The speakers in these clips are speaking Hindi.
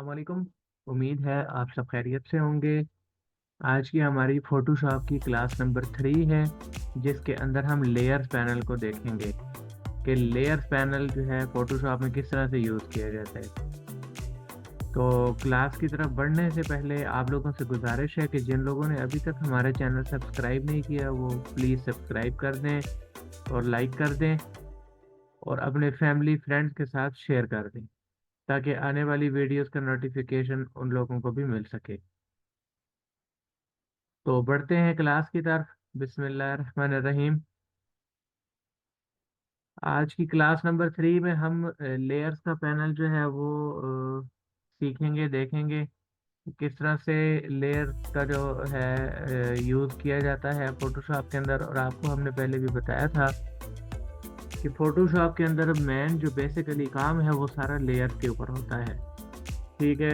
अस्सलाम वालेकुम। उम्मीद है आप सब खैरियत से होंगे। आज की हमारी फोटोशॉप की क्लास नंबर 3 है, जिसके अंदर हम लेयर्स पैनल को देखेंगे कि लेयर्स पैनल जो है फोटोशॉप में किस तरह से यूज़ किया जाता है। तो क्लास की तरफ बढ़ने से पहले आप लोगों से गुजारिश है कि जिन लोगों ने अभी तक हमारा चैनल सब्सक्राइब नहीं किया वो प्लीज़ सब्सक्राइब कर दें और लाइक कर दें और अपने फैमिली फ्रेंड्स के साथ शेयर कर दें, ताकि आने वाली वीडियोस का नोटिफिकेशन उन लोगों को भी मिल सके। तो बढ़ते हैं क्लास की तरफ। बिस्मिल्लाहिर्रहमानिर्रहीम। आज की क्लास नंबर 3 में हम लेयर्स का पैनल जो है वो सीखेंगे, देखेंगे कि किस तरह से लेयर का जो है यूज़ किया जाता है फोटोशॉप के अंदर। और आपको हमने पहले भी बताया था कि फोटोशॉप के अंदर मेन जो बेसिकली काम है वो सारा लेयर के ऊपर होता है। ठीक है।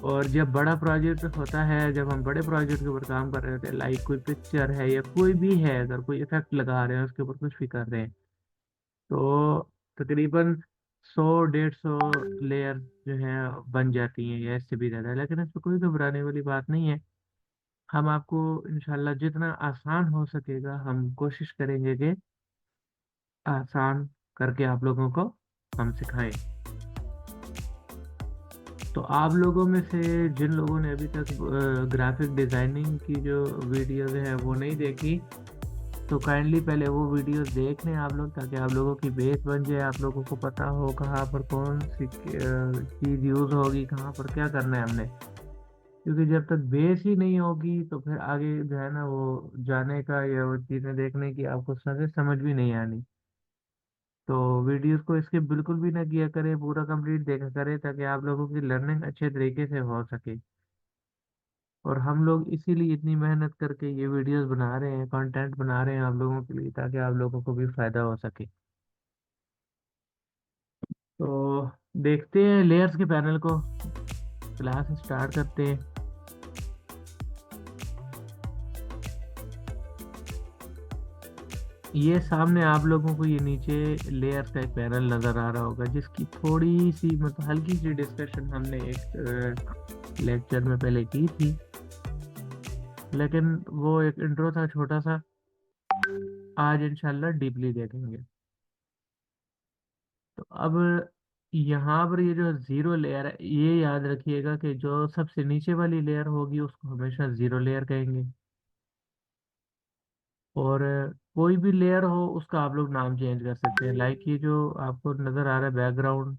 और जब बड़ा प्रोजेक्ट होता है, जब हम बड़े प्रोजेक्ट के ऊपर काम कर रहे होते हैं, लाइक कोई पिक्चर है या कोई भी है, अगर कोई इफेक्ट लगा रहे हैं उसके ऊपर कुछ भी कर रहे हैं, तो तकरीबन 100 150 लेयर जो है बन जाती हैं या इससे भी ज़्यादा है। लेकिन इसमें कोई घबराने वाली बात नहीं है। हम आपको इंशाल्लाह जितना आसान हो सकेगा हम कोशिश करेंगे कि आसान करके आप लोगों को हम सिखाएं। तो आप लोगों में से जिन लोगों ने अभी तक ग्राफिक डिज़ाइनिंग की जो वीडियोस है वो नहीं देखी, तो काइंडली पहले वो वीडियोस देख लें आप लोग, ताकि आप लोगों की बेस बन जाए, आप लोगों को पता हो कहाँ पर कौन सी चीज़ यूज़ होगी, कहाँ पर क्या करना है हमने। क्योंकि जब तक बेस ही नहीं होगी तो फिर आगे जो है ना वो जाने का या वो चीज़ें देखने की आपको से समझ भी नहीं आनी। तो वीडियोस को इसके बिल्कुल भी ना किया करें, पूरा कंप्लीट देखा करें, ताकि आप लोगों की लर्निंग अच्छे तरीके से हो सके। और हम लोग इसीलिए इतनी मेहनत करके ये वीडियोस बना रहे हैं, कंटेंट बना रहे हैं आप लोगों के लिए, ताकि आप लोगों को भी फायदा हो सके। तो देखते हैं लेयर्स के पैनल को, क्लास स्टार्ट करते हैं। ये सामने आप लोगों को ये नीचे लेयर्स का एक पैनल नज़र आ रहा होगा, जिसकी थोड़ी सी मतलब हल्की सी डिस्कशन हमने एक लेक्चर में पहले की थी, लेकिन वो एक इंट्रो था छोटा सा। आज इंशाल्लाह डीपली देखेंगे। तो अब यहाँ पर ये जो जीरो लेयर है, ये याद रखिएगा कि जो सबसे नीचे वाली लेयर होगी उसको हमेशा जीरो लेयर कहेंगे। और कोई भी लेयर हो उसका आप लोग नाम चेंज कर सकते हैं। लाइक ये जो आपको नज़र आ रहा है बैकग्राउंड,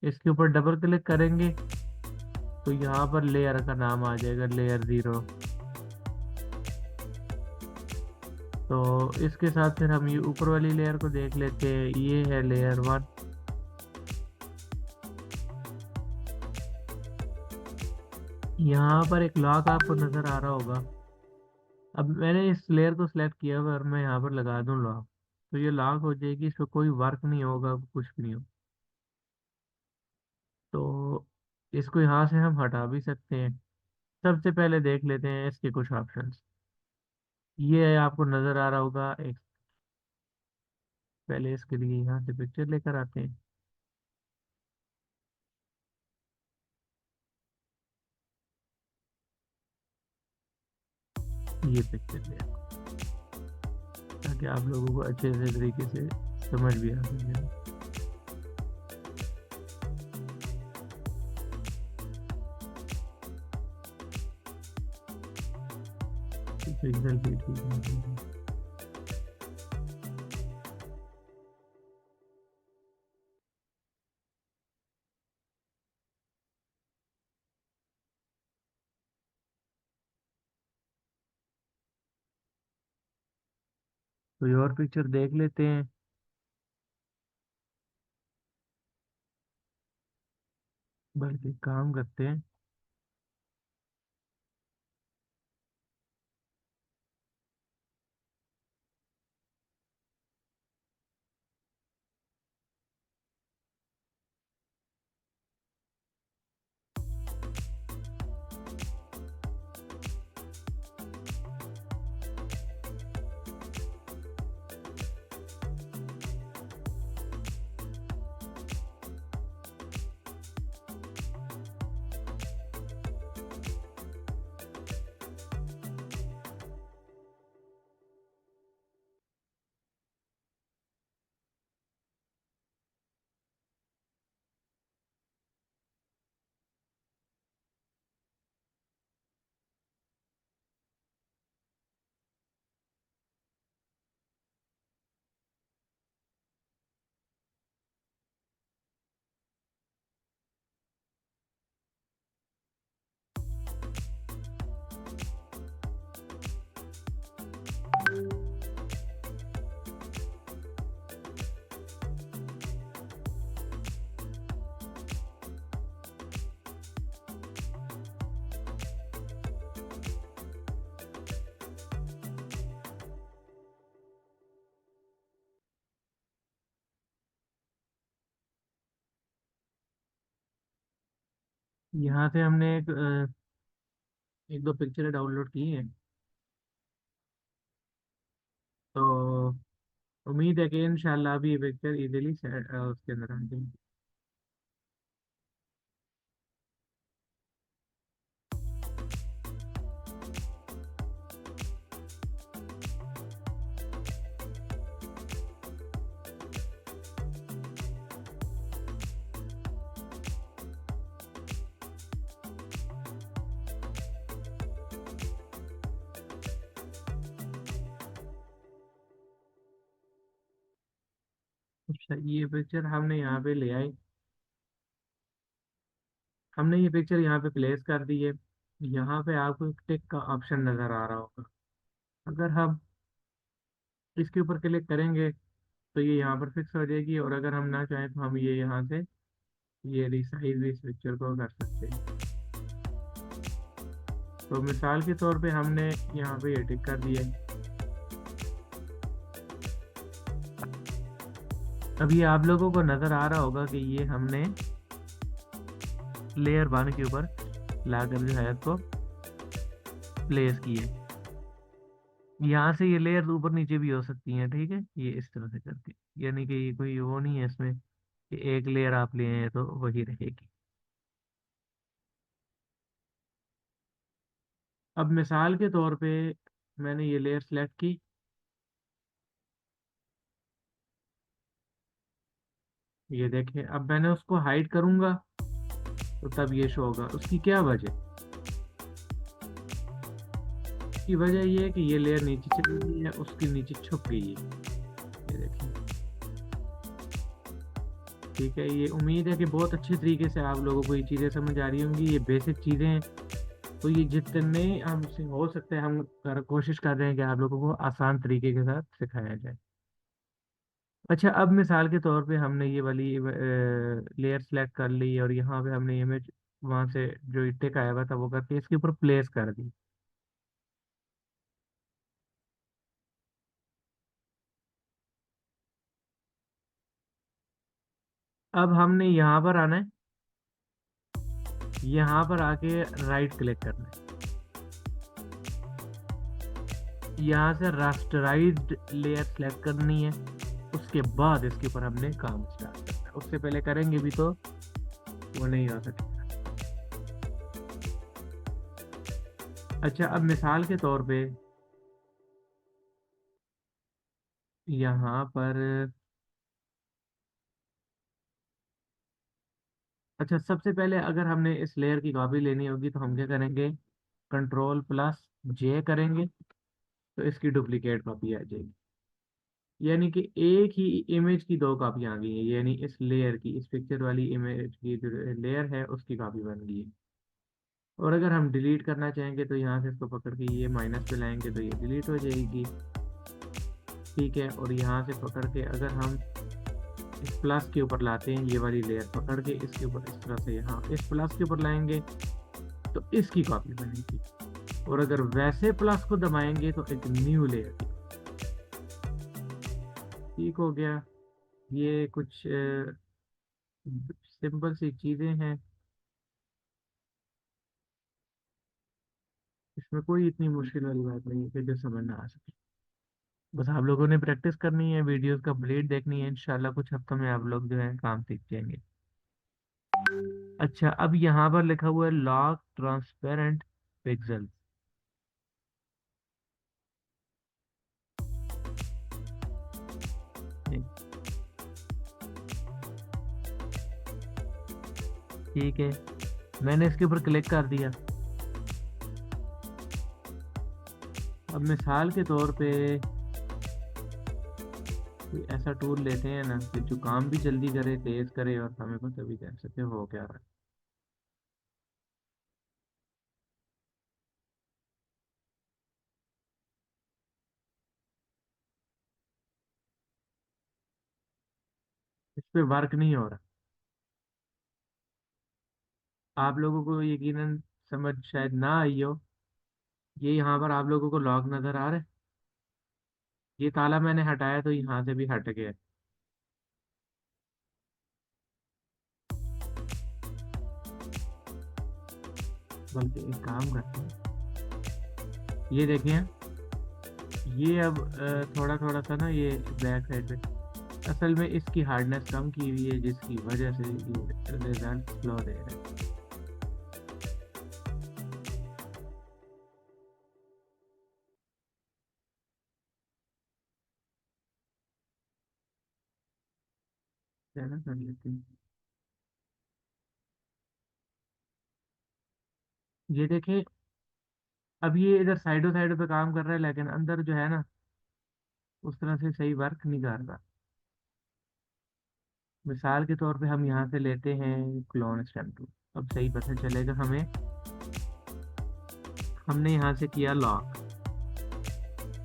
इसके ऊपर डबल क्लिक करेंगे तो यहाँ पर लेयर का नाम आ जाएगा, लेयर जीरो। तो इसके साथ फिर हम ये ऊपर वाली लेयर को देख लेते हैं, ये है लेयर वन। यहाँ पर एक लॉक आपको नज़र आ रहा होगा। अब मैंने इस लेयर को सिलेक्ट किया हुआ है और मैं यहाँ पर लगा दूँ लॉक, तो ये लॉक हो जाएगी, इसका कोई वर्क नहीं होगा, कुछ भी नहीं होगा। तो इसको यहाँ से हम हटा भी सकते हैं। सबसे पहले देख लेते हैं इसके कुछ ऑप्शंस। ये आपको नज़र आ रहा होगा एक, पहले इसके लिए यहाँ से पिक्चर लेकर आते हैं। ये पिक्चर ले, ताकि आप लोगों को अच्छे से तरीके से समझ भी आ सके। सिग्नल भी ठीक है। कोई और पिक्चर देख लेते हैं। बल्कि काम करते हैं, यहाँ से हमने एक दो पिक्चरें डाउनलोड की हैं। तो उम्मीद है कि इंशाल्लाह अभी ये पिक्चर इजीली उसके अंदर आ जाएगी। अच्छा, ये पिक्चर हमने यहाँ पे ले आई। हमने ये पिक्चर यहाँ पे प्लेस कर दी है। यहाँ पे आपको एक टिक का ऑप्शन नज़र आ रहा होगा। अगर हम इसके ऊपर क्लिक करेंगे तो ये यहाँ पर फिक्स हो जाएगी, और अगर हम ना चाहें तो हम ये यहाँ से ये रिसाइज भी इस पिक्चर को कर सकते हैं। तो मिसाल के तौर पे हमने यहाँ पे ये टिक कर दिया है। अभी आप लोगों को नज़र आ रहा होगा कि ये हमने लेयर वन के ऊपर लाकर जो है इसको प्लेस किए। यहाँ से ये लेयर ऊपर नीचे भी हो सकती हैं, ठीक है, ये इस तरह से करके। यानी कि ये कोई वो नहीं है इसमें कि एक लेयर आप ले आए तो वही रहेगी। अब मिसाल के तौर पे मैंने ये लेयर सेलेक्ट की। ये देखें, अब मैंने उसको हाइड करूंगा तो तब ये शो होगा। उसकी क्या वजह? उसकी वजह ये है कि ये लेयर नीचे चली गई है, उसके नीचे छुप गई है। ये देखें। ठीक है, ये उम्मीद है कि बहुत अच्छे तरीके से आप लोगों को ये चीज़ें समझ आ रही होंगी। ये बेसिक चीज़ें हैं, तो ये जितने हमसे हो सकते हैं हम कोशिश कर रहे हैं कि आप लोगों को आसान तरीके के साथ सिखाया जाए। अच्छा, अब मिसाल के तौर पे हमने ये वाली लेयर सेलेक्ट कर ली, और यहाँ पे हमने इमेज वहाँ से जो टिक आया हुआ था वो करके इसके ऊपर प्लेस कर दी। अब हमने यहाँ पर आना है, यहाँ पर आके राइट क्लिक करना है। यहाँ से रास्टराइज्ड लेयर सेलेक्ट करनी है। उसके बाद इसके ऊपर हमने काम स्टार्ट करना है। उससे पहले करेंगे भी तो वो नहीं हो सकेगा। अच्छा, अब मिसाल के तौर पे यहाँ पर, अच्छा, सबसे पहले अगर हमने इस लेयर की कॉपी लेनी होगी तो हम क्या करेंगे? कंट्रोल प्लस जे करेंगे तो इसकी डुप्लीकेट कॉपी आ जाएगी। यानी कि एक ही इमेज की दो कॉपी आ गई है। यानी इस लेयर की, इस पिक्चर वाली इमेज की जो लेयर है उसकी कॉपी बन गई है। और अगर हम डिलीट करना चाहेंगे तो यहाँ से इसको पकड़ के ये माइनस पे लाएंगे तो ये डिलीट हो जाएगी। ठीक है, और यहाँ से पकड़ के अगर हम इस प्लस के ऊपर लाते हैं, ये वाली लेयर पकड़ के इसके ऊपर इस तरह से यहाँ इस प्लस के ऊपर लाएंगे तो इसकी कॉपी बनेगी। और अगर वैसे प्लस को दबाएंगे तो एक न्यू लेयर की। ठीक हो गया। ये कुछ सिंपल सी चीज़ें हैं, इसमें कोई इतनी मुश्किल वाली बात नहीं है कि जो समझ ना आ सके। बस आप लोगों ने प्रैक्टिस करनी है, वीडियोस कंप्लीट देखनी है, इंशाल्लाह कुछ हफ्तों में आप लोग जो है काम सीख जाएंगे। अच्छा, अब यहाँ पर लिखा हुआ है लॉक ट्रांसपेरेंट पिक्सल। ठीक है, मैंने इसके ऊपर क्लिक कर दिया। अब मिसाल के तौर पे कोई ऐसा टूल लेते हैं ना कि जो काम भी जल्दी करे, तेज करे, और हमें पता भी कह सके हो क्या रहा है। इस पे वर्क नहीं हो रहा। आप लोगों को यकीनन समझ शायद ना आई हो। ये यहाँ पर आप लोगों को लॉक नजर आ रहा है। ये ताला मैंने हटाया तो यहाँ से भी हट गया। बल्कि एक काम करते हैं, ये देखिए, ये अब थोड़ा थोड़ा सा ना ये बैक साइड पे असल में इसकी हार्डनेस कम की हुई है, जिसकी वजह से ये रिजल्ट स्लो दे रहे हैं। है ना, कर लेते हैं। ये देखिए, अब ये इधर साइडों साइडों पे काम कर रहा है, लेकिन अंदर जो है ना उस तरह से सही वर्क नहीं कर रहा। मिसाल के तौर पे हम यहाँ से लेते हैं क्लोन स्टेम टू। अब सही पता चलेगा हमें। हमने यहाँ से किया लॉक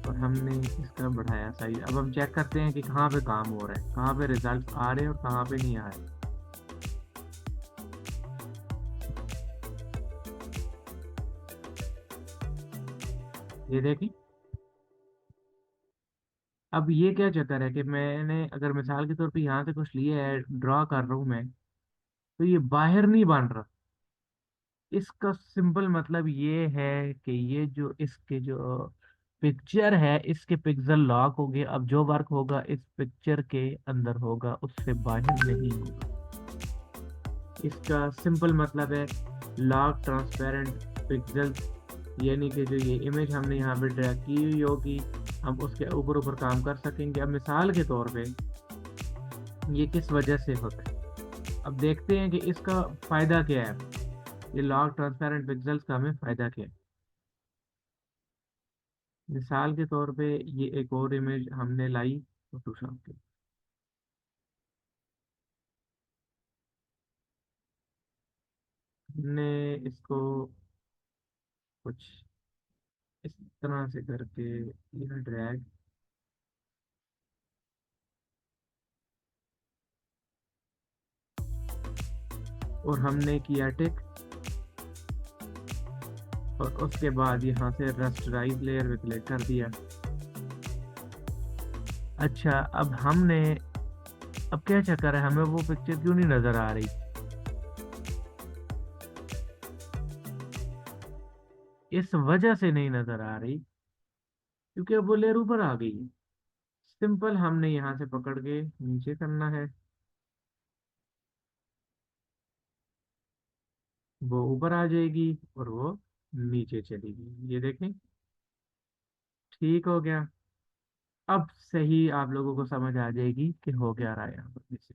और हमने इसका बढ़ाया साइज। अब हम चेक करते हैं कि कहाँ पे काम हो रहा है, कहाँ पे रिजल्ट आ रहे हैं और कहाँ पे नहीं आ रहे। ये देखिए, अब ये क्या चक्कर है कि मैंने अगर मिसाल के तौर पे यहाँ से कुछ लिया है, ड्रॉ कर रहा हूँ मैं, तो ये बाहर नहीं बन रहा। इसका सिंपल मतलब ये है कि ये जो इसके जो पिक्चर है, इसके पिक्सल लॉक हो गए। अब जो वर्क होगा इस पिक्चर के अंदर होगा, उससे बाहर नहीं होगा। इसका सिंपल मतलब है लॉक ट्रांसपेरेंट पिक्सल्स, यानी कि जो ये इमेज हमने यहाँ पे ड्रैग की हुई होगी, हम उसके ऊपर ऊपर काम कर सकेंगे। अब मिसाल के तौर पे ये किस वजह से होता है, अब देखते हैं कि इसका फायदा क्या है। ये लॉक ट्रांसपेरेंट पिक्सल्स का हमें फायदा क्या है। मिसाल के तौर पे ये एक और इमेज हमने लाई फोटोशॉप की। हमने इसको कुछ इस तरह से करके यह ड्रैग, और हमने किया टिक, और उसके बाद यहाँ से रस्टराइज लेयर पे क्लिक कर दिया। अच्छा, अब हमने, अब क्या चक्कर है, हमें वो पिक्चर क्यों नहीं नजर आ रही? इस वजह से नहीं नजर आ रही क्योंकि अब वो लेयर ऊपर आ गई है। सिंपल, हमने यहाँ से पकड़ के नीचे करना है, वो ऊपर आ जाएगी और वो नीचे चलेगी। ये देखें, ठीक हो गया। अब सही आप लोगों को समझ आ जाएगी कि हो क्या रहा है यहाँ पर से।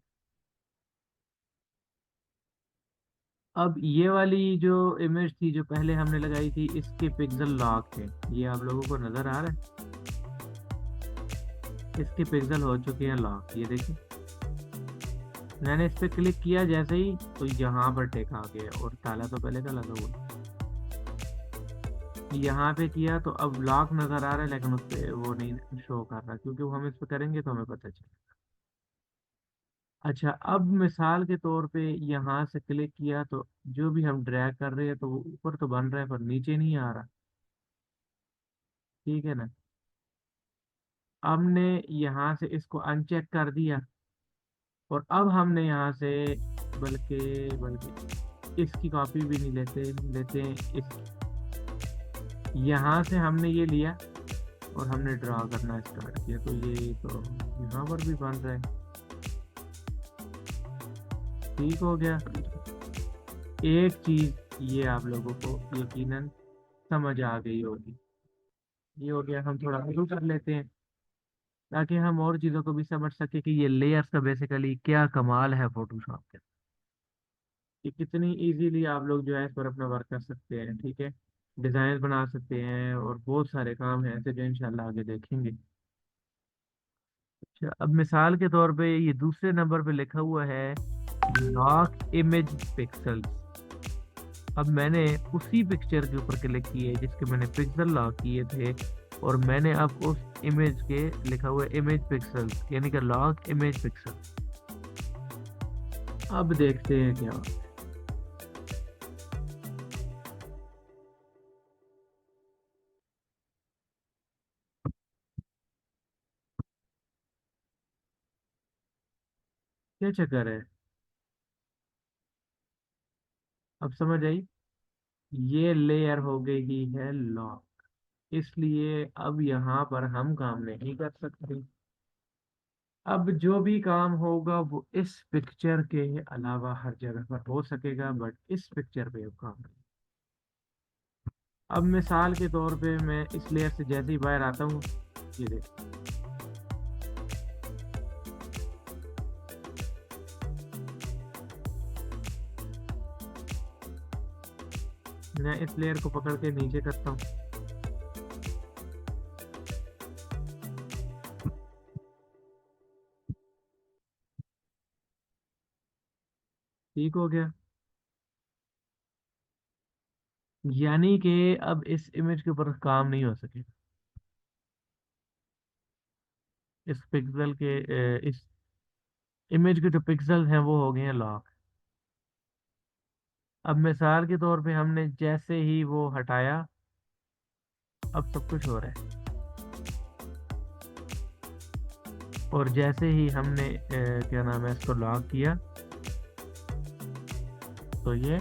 अब ये वाली जो इमेज थी जो पहले हमने लगाई थी, इसके पिक्सल लॉक थे। ये आप लोगों को नजर आ रहा है, इसके पिक्सल हो चुके हैं लॉक। ये देखिए, मैंने इस पे क्लिक किया जैसे ही, तो यहाँ पर टेक आ गया और ताला तो पहले का लगा हुआ। यहाँ पे किया तो अब लॉक नजर आ रहा है, लेकिन उस पे वो नहीं शो कर रहा, क्योंकि वो हम इस पे करेंगे तो हमें पता चले। अच्छा, अब मिसाल के तौर पे यहाँ से क्लिक किया तो जो भी हम ड्रैग कर रहे हैं तो वो ऊपर तो बन रहा है पर नीचे नहीं आ रहा। ठीक है ना, हमने यहाँ से इसको अनचेक कर दिया, और अब हमने यहाँ से, बल्कि बल्कि इसकी कॉपी भी नहीं लेते, लेते हैं इस, यहाँ से हमने ये लिया और हमने ड्रा करना स्टार्ट किया, तो ये तो यहाँ पर भी बन रहा है। ठीक हो गया। एक चीज ये आप लोगों को यकीनन समझ आ गई होगी। ये हो गया, हम थोड़ा शुरू कर लेते हैं ताकि हम और चीज़ों को भी समझ सके कि ये लेयर्स का बेसिकली क्या कमाल है फोटोशॉप के, कि कितनी इजीली आप लोग जो है इस पर अपना वर्क कर सकते हैं। ठीक है, डिजाइन बना सकते हैं और बहुत सारे काम हैं ऐसे जो इंशाल्लाह आगे देखेंगे। अच्छा, अब मिसाल के तौर पे ये दूसरे नंबर पे लिखा हुआ है लॉक इमेज पिक्सल्स। अब मैंने उसी पिक्चर के ऊपर क्लिक किए जिसके मैंने पिक्सल लॉक किए थे, और मैंने अब उस इमेज के लिखा हुआ इमेज पिक्सल्स, यानी कि लॉक इमेज पिक्सल। अब देखते हैं क्या होता है। क्या चक्कर है, अब समझ आई? ये लेयर हो गई है लॉक। इसलिए अब यहाँ पर हम काम नहीं कर सकते। अब जो भी काम होगा वो इस पिक्चर के अलावा हर जगह पर हो सकेगा, बट इस पिक्चर पे वो काम नहीं। अब मिसाल के तौर पे मैं इस लेयर से जैसे ही बाहर आता हूँ, ये देखिए, मैं इस लेयर को पकड़ के नीचे करता हूँ। ठीक हो गया। यानी कि अब इस इमेज के ऊपर काम नहीं हो सकेगा। इस पिक्सल के इस इमेज के जो पिक्सल हैं वो हो गए हैं लॉक। अब मिसाल के तौर पे हमने जैसे ही वो हटाया, अब सब कुछ हो रहा है। और जैसे ही हमने क्या नाम है, इसको लॉक किया, तो ये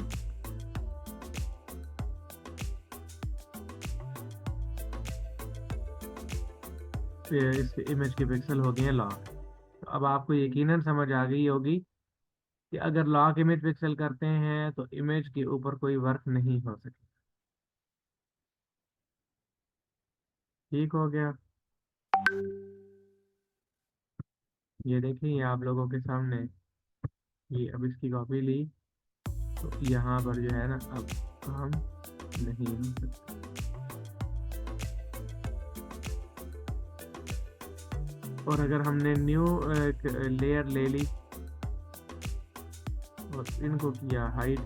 इस इमेज के पिक्सल हो गए हैं लॉक। तो अब आपको यकीनन समझ आ गई होगी कि अगर लॉक इमेज पिक्सल करते हैं तो इमेज के ऊपर कोई वर्क नहीं हो सके। ठीक हो गया। ये देखिए, ये आप लोगों के सामने, ये अब इसकी कॉपी ली, तो यहाँ पर जो है ना, अब काम नहीं हो सकता। और अगर हमने न्यू लेयर ले ली और इनको किया हाइड,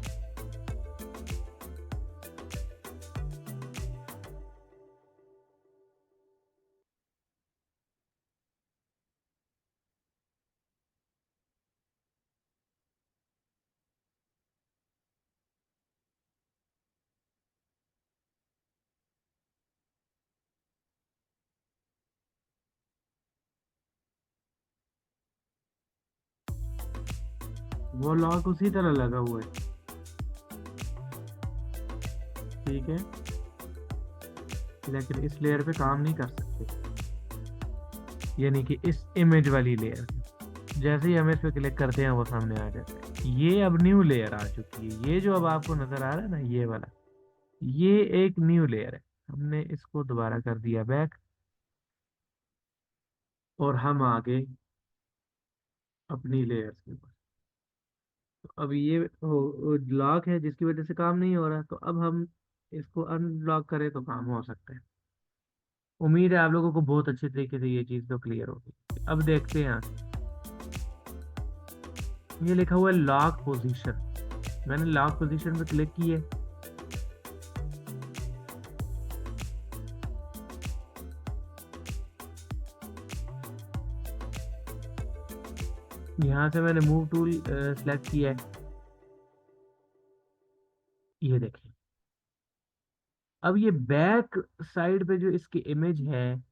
वो लॉक उसी तरह लगा हुआ है। ठीक है, लेकिन इस लेयर पे काम नहीं कर सकते, यानी कि इस इमेज वाली लेयर। जैसे ही हम इस पे क्लिक करते हैं वो सामने आ जाता है। ये अब न्यू लेयर आ चुकी है। ये जो अब आपको नजर आ रहा है ना, ये वाला, ये एक न्यू लेयर है। हमने इसको दोबारा कर दिया बैक, और हम आगे अपनी लेयर के ऊपर। तो अब ये लॉक है जिसकी वजह से काम नहीं हो रहा, तो अब हम इसको अनलॉक करें तो काम हो सकता है। उम्मीद है आप लोगों को बहुत अच्छे तरीके से ये चीज़ तो क्लियर होगी। अब देखते हैं आगे। ये लिखा हुआ है लॉक पोजीशन। मैंने लॉक पोजीशन पे क्लिक किया। यहाँ से मैंने मूव टूल सेलेक्ट किया है। ये देखिए, अब ये बैक साइड पे जो इसकी इमेज है,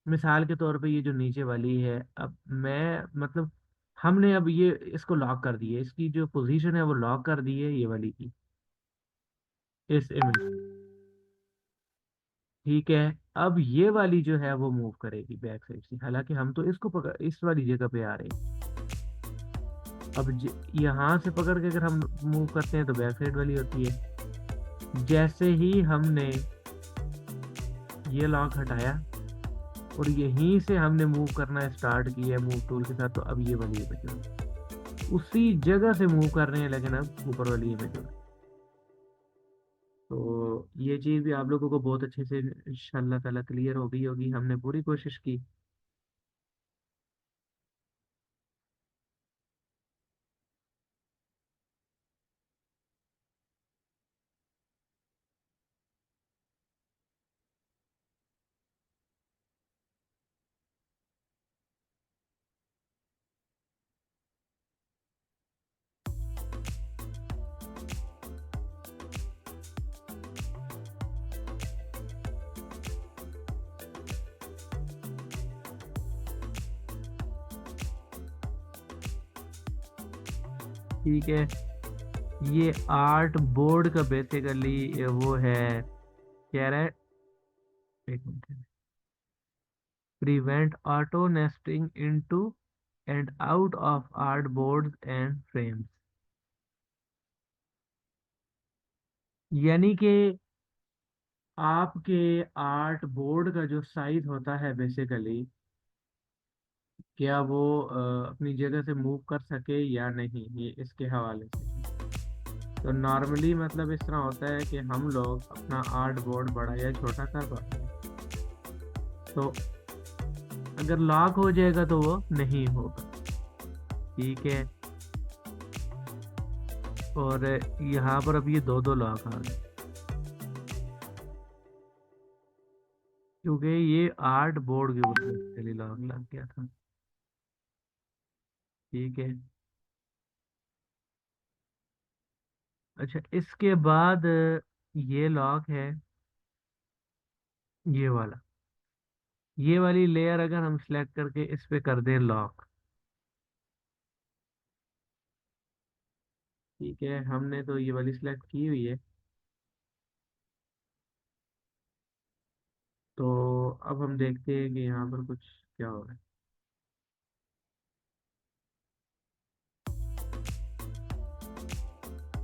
मिसाल के तौर पे ये जो नीचे वाली है, अब मैं मतलब हमने अब ये इसको लॉक कर दिया, इसकी जो पोजीशन है वो लॉक कर दी है ये वाली की, इस इमेज। ठीक है, अब ये वाली जो है वो मूव करेगी बैक साइड से, हालांकि हम तो इसको पकड़ इस वाली जगह पे आ रहे हैं। अब यहाँ से पकड़ के अगर हम मूव करते हैं तो बैक साइड वाली होती है। जैसे ही हमने ये लॉक हटाया और यहीं से हमने मूव करना स्टार्ट किया मूव टूल के साथ, तो अब ये वाली इमेज उसी जगह से मूव कर रहे हैं, लेकिन अब ऊपर वाली इमेज। तो ये चीज़ भी आप लोगों को बहुत अच्छे से इंशाल्लाह ताला क्लियर हो गई होगी। हमने पूरी कोशिश की। ठीक है, ये आर्ट बोर्ड का बेसिकली वो है, कह रहा है, एक minute, prevent auto nesting into and out of art boards and frames. यानी कि आपके आर्ट बोर्ड का जो साइज होता है बेसिकली, क्या वो अपनी जगह से मूव कर सके या नहीं, ये इसके हवाले से है। तो नॉर्मली मतलब इस तरह होता है कि हम लोग अपना आर्ट बोर्ड बड़ा या छोटा कर पाते हैं। तो अगर लॉक हो जाएगा तो वो नहीं होगा। ठीक है। और यहाँ पर अब ये दो दो लॉक आ गए, क्योंकि ये आर्ट बोर्ड के ऊपर चली लॉक लग गया था। ठीक है। अच्छा, इसके बाद ये लॉक है, ये वाला, ये वाली लेयर अगर हम सिलेक्ट करके इस पे कर दें लॉक। ठीक है, हमने तो ये वाली सिलेक्ट की हुई है। तो अब हम देखते हैं कि यहाँ पर कुछ क्या हो रहा है।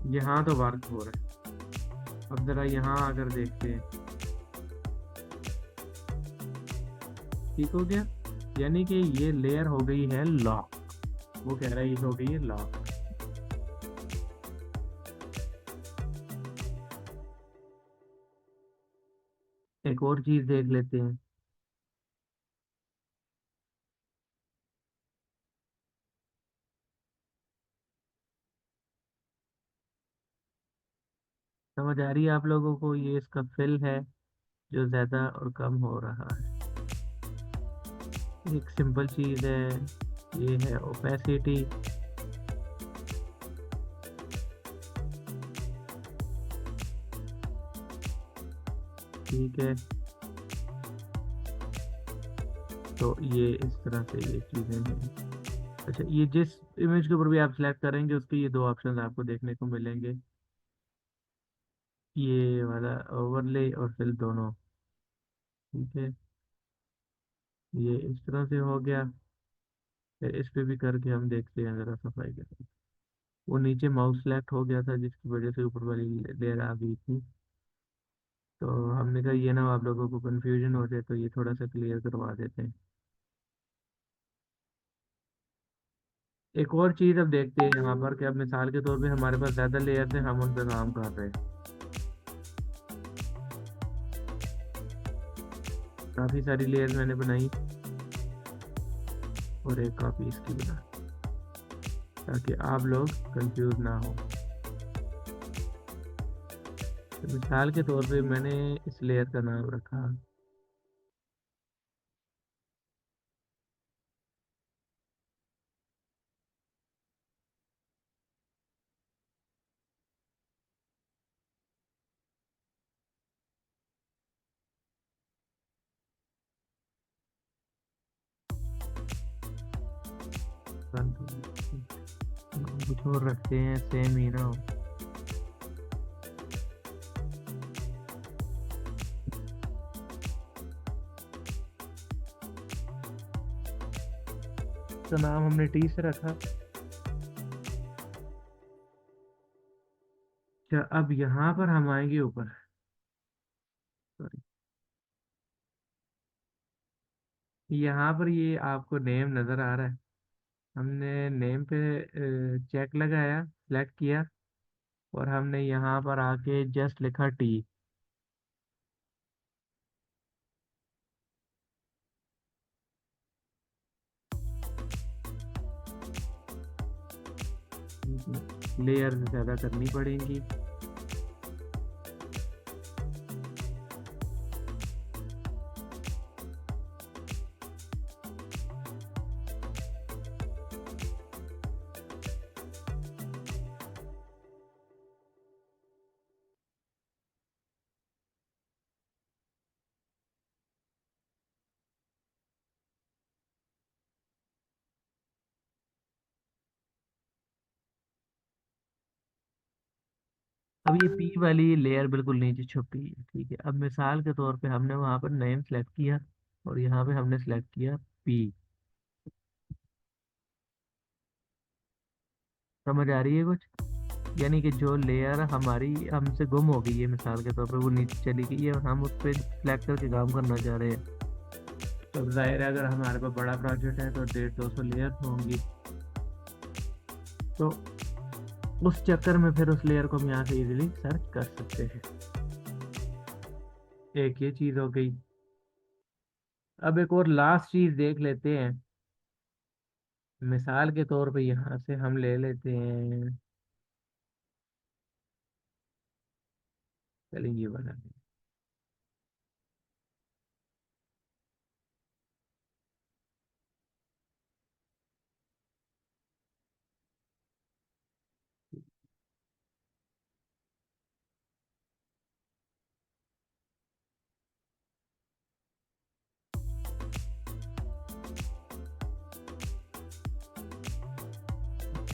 यहाँ तो वर्क हो रहा है। अब जरा यहाँ अगर देखते हैं, ठीक हो गया। यानी कि ये लेयर हो गई है लॉक। वो कह रहा है ये हो गई है लॉक। एक और चीज देख लेते हैं। समझ आ रही है आप लोगों को, ये इसका फिल है जो ज्यादा और कम हो रहा है। एक सिंपल चीज है, ये है ओपेसिटी। ठीक है। तो ये इस तरह से ये चीजें हैं। अच्छा, ये जिस इमेज के ऊपर भी आप सिलेक्ट करेंगे उसके ये दो ऑप्शन आपको देखने को मिलेंगे, ये वाला ओवरले और फिल दोनों। ठीक है। ये इस तरह से हो गया। फिर इस पे भी करके हम देखते हैं जरा सफाई के साथ। वो नीचे माउस सेलेक्ट हो गया था जिसकी वजह से ऊपर वाली लेयर आ गई थी। तो हमने कहा ये ना आप लोगों को कंफ्यूजन हो जाए, तो ये थोड़ा सा क्लियर करवा देते हैं। एक और चीज अब देखते हैं यहाँ पर कि अब मिसाल के तौर पे हमारे पास ज्यादा लेयर्स हैं, हम उन पर काम कर रहे हैं। काफी सारी लेयर्स मैंने बनाई और एक कॉपी इसकी बना, ताकि आप लोग कंफ्यूज ना हो। तो मिसाल के तौर पे मैंने इस लेयर का नाम रखा कुछ और रखते हैं, सेम ही ना हो। तो नाम हमने टी से रखा। अच्छा, अब यहाँ पर हम आएंगे ऊपर। सॉरी, यहाँ पर ये आपको नेम नज़र आ रहा है। हमने नेम पे चेक लगाया, सेलेक्ट किया, और हमने यहाँ पर आके जस्ट लिखा टी। लेयर ज़्यादा करनी पड़ेंगी। अब ये पी वाली लेयर बिल्कुल नीचे छुपी है, ठीक है। अब मिसाल के तौर पे हमने वहां पर नेम सेलेक्ट किया और यहाँ पे हमने सेलेक्ट किया पी। समझ आ रही है कुछ? यानी कि जो लेयर हमारी हमसे गुम हो गई है मिसाल के तौर पे, वो नीचे चली गई है और हम उस पर सेलेक्ट करके काम करना चाह रहे हैं। तो जाहिर है अगर हमारे पास बड़ा प्रोजेक्ट है तो 150-200 लेयर होंगी। तो उस चक्कर में फिर उस लेयर को हम यहाँ से इजीली सर्च कर सकते हैं। एक ये चीज हो गई। अब एक और लास्ट चीज देख लेते हैं। मिसाल के तौर पे यहाँ से हम ले लेते हैं, चलिए ये बना लें।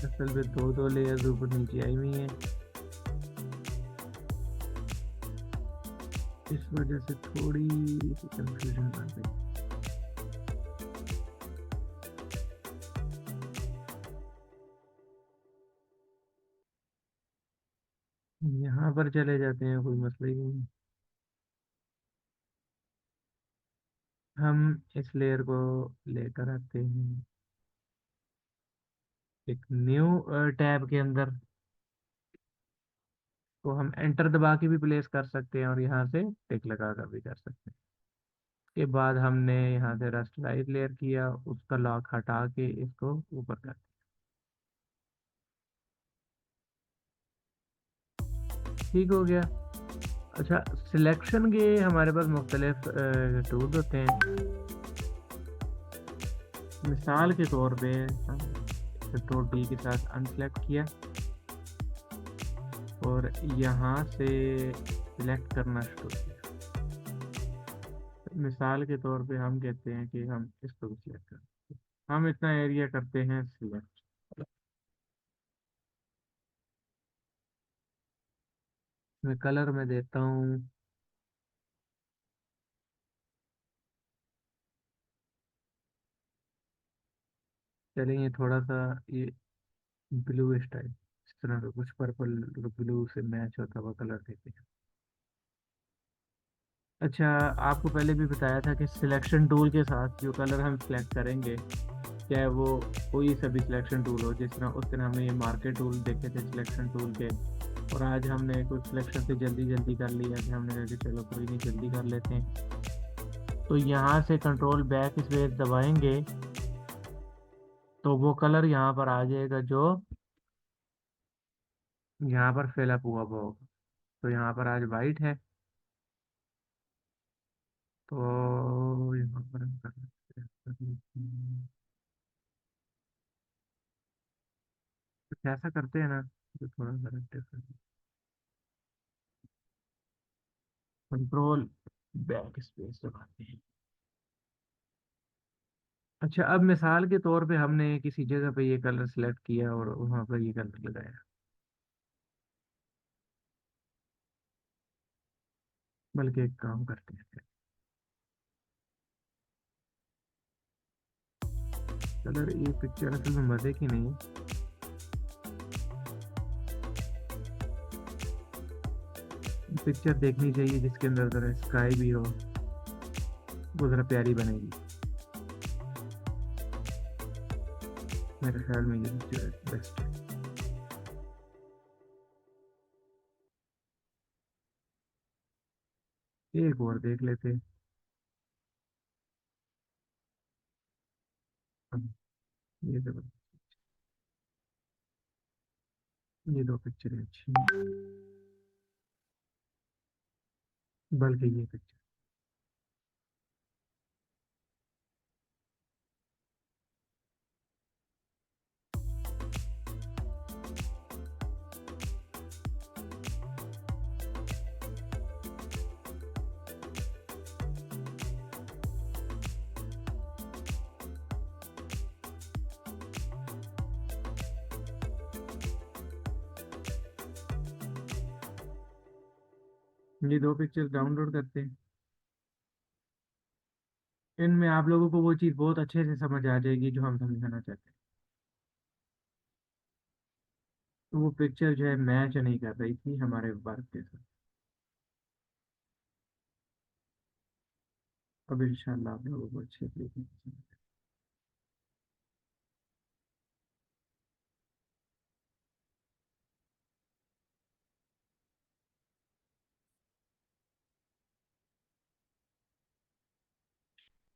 असल में दो दो लेयर ऊपर नीचे आई हुई हैं, इस वजह से थोड़ी सी कंफ्यूजन आ गई। यहाँ पर चले जाते हैं, कोई मसला ही नहीं। हम इस लेयर को लेकर आते हैं एक न्यू टैब के अंदर। तो हम एंटर दबा के भी प्लेस कर सकते हैं और यहाँ से टिक लगा कर भी कर सकते हैं। के बाद हमने यहाँ से रास्टराइज लेयर किया, उसका लॉक हटा के इसको ऊपर कर दिया। ठीक हो गया। अच्छा, सिलेक्शन के हमारे पास मुख्तलिफ टूल्स होते हैं। मिसाल के तौर पे हम कंट्रोल डी के साथ अनसेलेक्ट किया और यहाँ से सिलेक्ट करना शुरू किया। मिसाल के तौर पे हम कहते हैं कि हम इसको भी सिलेक्ट करें, हम इतना एरिया करते हैं सिलेक्ट। मैं कलर में देता हूँ, चलिए थोड़ा सा ये ब्लू टाइप, इस तरह का कुछ पर्पल ब्लू से मैच होता हुआ कलर देते हैं। अच्छा, आपको पहले भी बताया था कि सिलेक्शन टूल के साथ जो कलर हम सिलेक्ट करेंगे, चाहे वो कोई सा भी सिलेक्शन टूल हो, जिस तरह उस तरह हमने ये मार्केट टूल देखे थे सिलेक्शन टूल के, और आज हमने कुछ सिलेक्शन से जल्दी जल्दी कर लिया कि हमने कहा कि चलो कोई नहीं, जल्दी कर लेते हैं। तो यहाँ से कंट्रोल बैक स्पेस दबाएंगे तो वो कलर यहाँ पर आ जाएगा जो यहाँ पर फिलअप हुआ वो होगा। तो यहाँ पर आज वाइट है, तो यहाँ पर हम कर सकते हैं, कुछ ऐसा करते हैं ना जो थोड़ा सा डिफरेंट। कंट्रोल बैक स्पेस दबाते हैं। अच्छा, अब मिसाल के तौर पे हमने किसी जगह पे ये कलर सेलेक्ट किया और वहां पर ये कलर लगाया। बल्कि एक काम करते हैं, कलर ये पिक्चर असल में मजे की नहीं है। पिक्चर देखनी चाहिए जिसके अंदर जरा स्काई भी हो, वो जरा प्यारी बनेगी। मेरे ख्याल में ये पिक्चर बेस्ट है। एक और देख लेते हैं। ये तो, ये दो पिक्चर अच्छी हैं, बल्कि ये पिक्चर। ये दो पिक्चर्स डाउनलोड करते हैं। इनमें आप लोगों को वो चीज़ बहुत अच्छे से समझ आ जाएगी जो हम समझाना चाहते हैं। तो वो पिक्चर जो है मैच नहीं कर रही थी हमारे वर्क के साथ। अब इंशाल्लाह आप लोगों को अच्छे तरीके से समझ।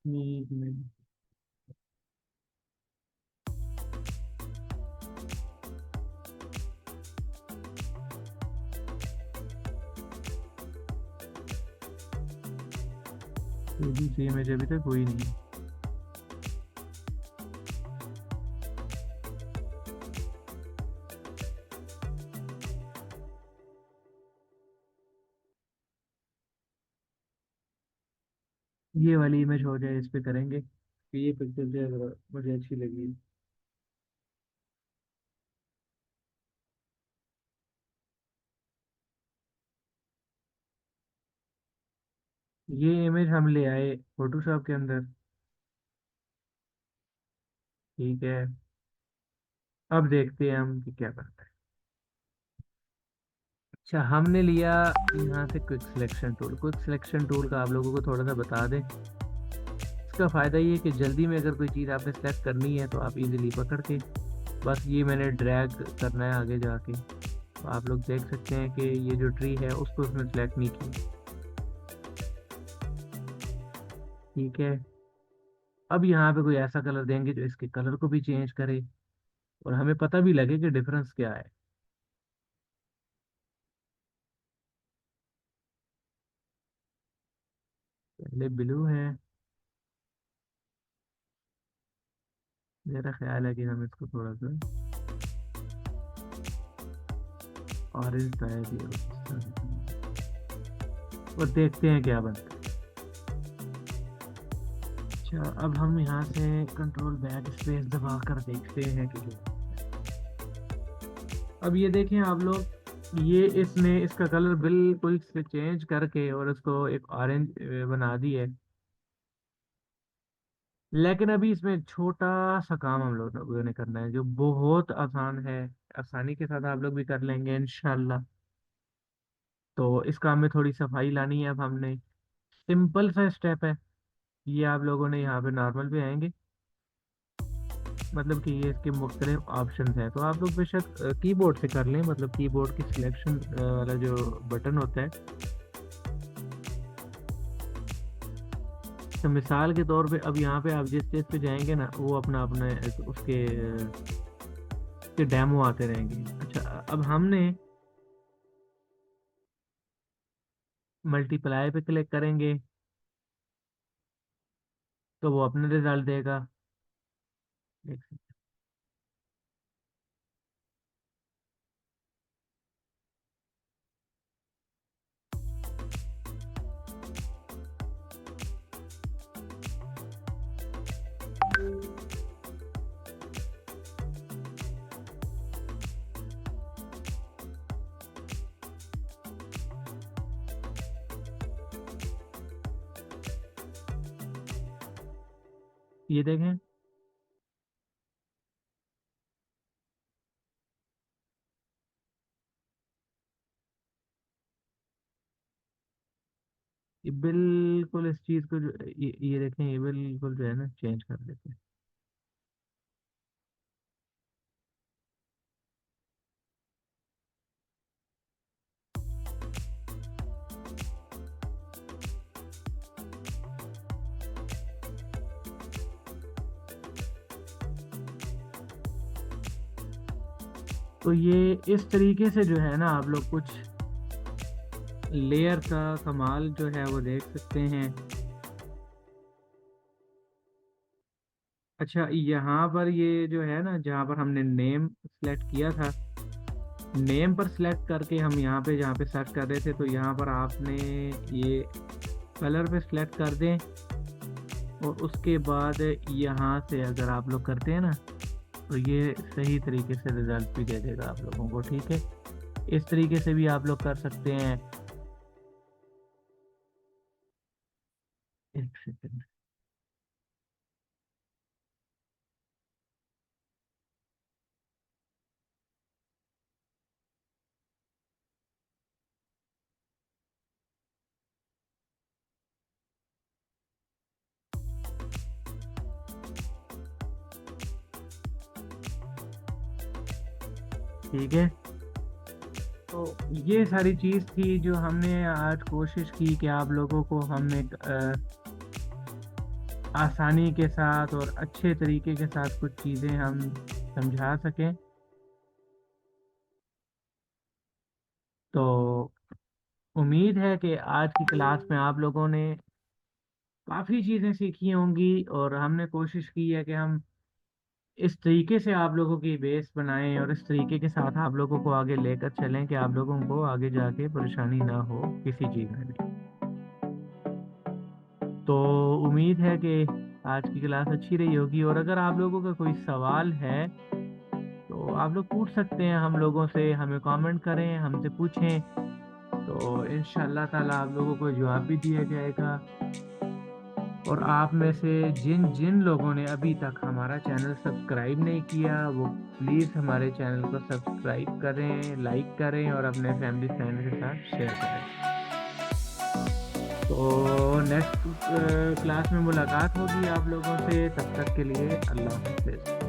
एक मिनट। ABC इमेज अभी तक हुई नहीं। ये वाली इमेज हो जाए इस पे करेंगे। तो ये पिक्चर जो है मुझे अच्छी लगी। ये इमेज हम ले आए फोटोशॉप के अंदर। ठीक है। अब देखते हैं हम कि क्या करते हैं। अच्छा, हमने लिया यहाँ से quick selection tool. Quick selection tool का आप लोगों को थोड़ा सा बता दें। इसका फ़ायदा ये है कि जल्दी में अगर कोई चीज़ आपने सेलेक्ट करनी है तो आप इजीली पकड़ के बस ये मैंने ड्रैग करना है आगे जाके। तो आप लोग देख सकते हैं कि ये जो ट्री है उसको उसने सेलेक्ट नहीं किया। ठीक है। अब यहाँ पे कोई ऐसा कलर देंगे जो इसके कलर को भी चेंज करे और हमें पता भी लगे कि डिफरेंस क्या है। पहले ब्लू है। मेरा ख्याल है कि हम इसको थोड़ा सा ऑरेंज टाइप दिया और देखते हैं क्या बनता है। अच्छा, अब हम यहाँ से कंट्रोल बैक स्पेस दबा कर देखते हैं कि अब ये देखें आप लोग, ये इसने इसका कलर बिल्कुल से चेंज करके और उसको एक ऑरेंज बना दी है। लेकिन अभी इसमें छोटा सा काम हम लोगों ने करना है जो बहुत आसान है। आसानी के साथ आप लोग भी कर लेंगे इंशाल्लाह। तो इस काम में थोड़ी सफाई लानी है अब हमने। सिंपल सा स्टेप है। ये आप लोगों ने यहाँ पे नॉर्मल पे आएंगे। मतलब कि ये इसके मुख्तलिफ ऑप्शन हैं तो आप लोग बेशक कीबोर्ड से कर लें। मतलब कीबोर्ड की सिलेक्शन वाला जो बटन होता है। तो मिसाल के तौर पे अब यहाँ पे आप जिस चीज़ पे जाएंगे ना वो अपना अपने उसके के डेमो आते रहेंगे। अच्छा, अब हमने मल्टीप्लाई पे क्लिक करेंगे तो वो अपने रिजल्ट देगा। देख सकते हैं। ये देखें। ये बिल्कुल इस चीज़ को जो ये देखें, ये बिल्कुल जो है ना चेंज कर देते हैं। तो ये इस तरीके से जो है ना आप लोग कुछ लेयर का कमाल जो है वो देख सकते हैं। अच्छा, यहाँ पर ये जो है ना जहाँ पर हमने नेम सेलेक्ट किया था, नेम पर सिलेक्ट करके हम यहाँ पे जहाँ पे सर्च कर रहे थे तो यहाँ पर आपने ये कलर पे सिलेक्ट कर दें और उसके बाद यहाँ से अगर आप लोग करते हैं ना तो ये सही तरीके से रिजल्ट भी दे देगा आप लोगों को। ठीक है, इस तरीके से भी आप लोग कर सकते हैं। एक सेकंड। ठीक है, तो ये सारी चीज़ थी जो हमने आज कोशिश की कि आप लोगों को हम एक आसानी के साथ और अच्छे तरीके के साथ कुछ चीज़ें हम समझा सकें। तो उम्मीद है कि आज की क्लास में आप लोगों ने काफ़ी चीज़ें सीखी होंगी, और हमने कोशिश की है कि हम इस तरीके से आप लोगों की बेस बनाएं और इस तरीके के साथ आप लोगों को आगे लेकर चलें कि आप लोगों को आगे जाके परेशानी ना हो किसी चीज़ में भी। तो उम्मीद है कि आज की क्लास अच्छी रही होगी, और अगर आप लोगों का कोई सवाल है तो आप लोग पूछ सकते हैं हम लोगों से, हमें कमेंट करें, हमसे पूछें, तो इंशाल्लाह ताला आप लोगों को जवाब भी दिया जाएगा। और आप में से जिन जिन लोगों ने अभी तक हमारा चैनल सब्सक्राइब नहीं किया, वो प्लीज़ हमारे चैनल को सब्सक्राइब करें, लाइक करें और अपने फैमिली फ्रेंड के साथ शेयर करें। तो नेक्स्ट क्लास में मुलाकात होगी आप लोगों से, तब तक के लिए अल्लाह हाफिज़।